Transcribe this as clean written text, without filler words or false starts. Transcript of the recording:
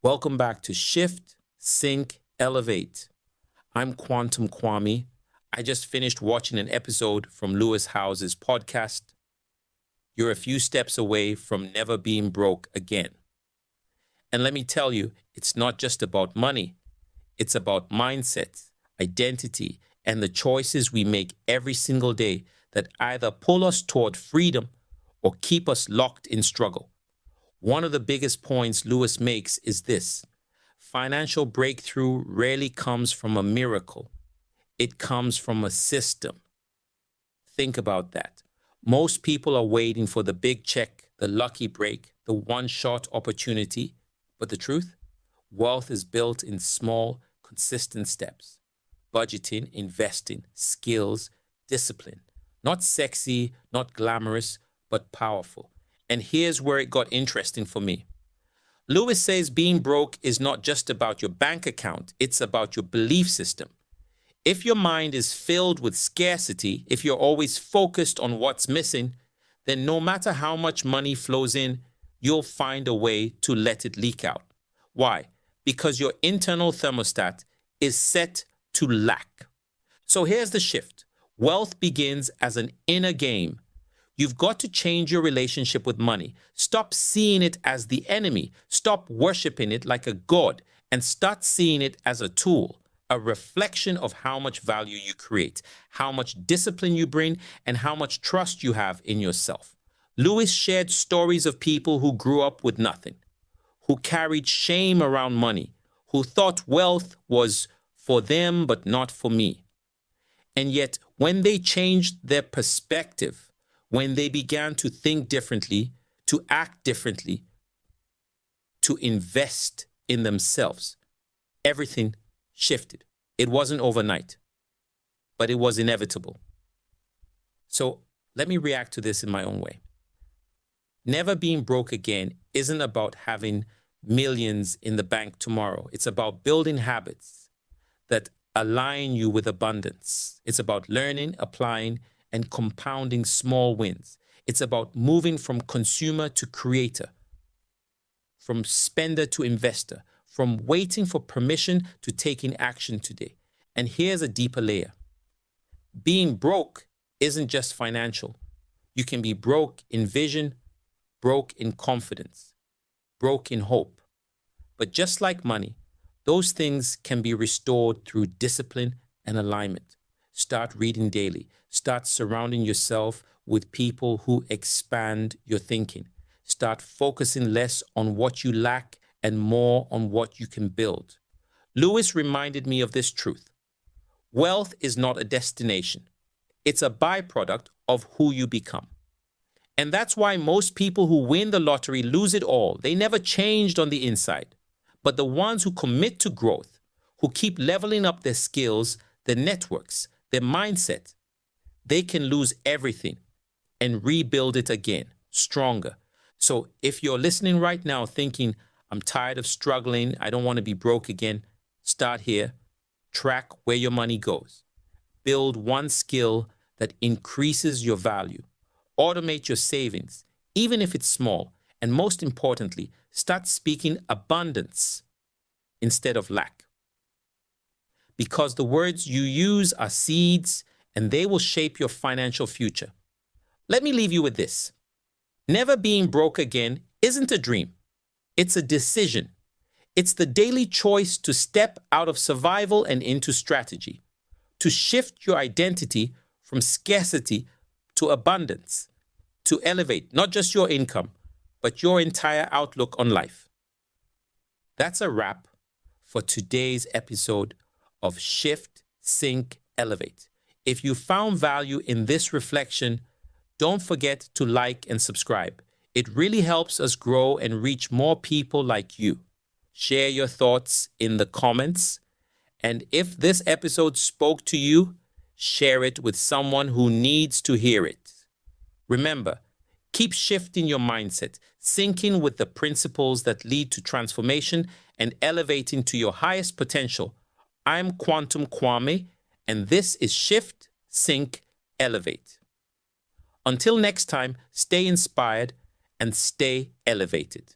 Welcome back to Shift, Sync, Elevate. I'm Quantum Kwame. I just finished watching an episode from Lewis Howes's podcast. You're a few steps away from never being broke again. And let me tell you, it's not just about money. It's about mindset, identity, and the choices we make every single day that either pull us toward freedom or keep us locked in struggle. One of the biggest points Lewis makes is this: financial breakthrough rarely comes from a miracle. It comes from a system. Think about that. Most people are waiting for the big check, the lucky break, the one-shot opportunity. But the truth? Wealth is built in small, consistent steps. Budgeting, investing, skills, discipline. Not sexy, not glamorous, but powerful. And here's where it got interesting for me. Lewis says being broke is not just about your bank account, it's about your belief system. If your mind is filled with scarcity, if you're always focused on what's missing, then no matter how much money flows in, you'll find a way to let it leak out. Why? Because your internal thermostat is set to lack. So here's the shift. Wealth begins as an inner game. You've got to change your relationship with money. Stop seeing it as the enemy. Stop worshiping it like a god and start seeing it as a tool, a reflection of how much value you create, how much discipline you bring, and how much trust you have in yourself. Lewis shared stories of people who grew up with nothing, who carried shame around money, who thought wealth was for them but not for me. And yet, when they changed their perspective, when they began to think differently, to act differently, to invest in themselves, everything shifted. It wasn't overnight, but it was inevitable. So let me react to this in my own way. Never being broke again isn't about having millions in the bank tomorrow. It's about building habits that align you with abundance. It's about learning, applying, and compounding small wins. It's about moving from consumer to creator, from spender to investor, from waiting for permission to taking action today. And here's a deeper layer. Being broke isn't just financial. You can be broke in vision, broke in confidence, broke in hope. But just like money, those things can be restored through discipline and alignment. Start reading daily. Start surrounding yourself with people who expand your thinking. Start focusing less on what you lack and more on what you can build. Lewis reminded me of this truth. Wealth is not a destination. It's a byproduct of who you become. And that's why most people who win the lottery lose it all. They never changed on the inside. But the ones who commit to growth, who keep leveling up their skills, their networks, their mindset, they can lose everything and rebuild it again, stronger. So if you're listening right now thinking, I'm tired of struggling, I don't want to be broke again, start here. Track where your money goes. Build one skill that increases your value. Automate your savings, even if it's small. And most importantly, start speaking abundance instead of lack. Because the words you use are seeds and they will shape your financial future. Let me leave you with this. Never being broke again isn't a dream. It's a decision. It's the daily choice to step out of survival and into strategy, to shift your identity from scarcity to abundance, to elevate not just your income, but your entire outlook on life. That's a wrap for today's episode of Shift, Sync, Elevate. If you found value in this reflection, don't forget to like and subscribe. It really helps us grow and reach more people like you. Share your thoughts in the comments. And if this episode spoke to you, share it with someone who needs to hear it. Remember, keep shifting your mindset, syncing with the principles that lead to transformation and elevating to your highest potential. I'm Quantum Kwame, and this is Shift, Sync, Elevate. Until next time, stay inspired and stay elevated.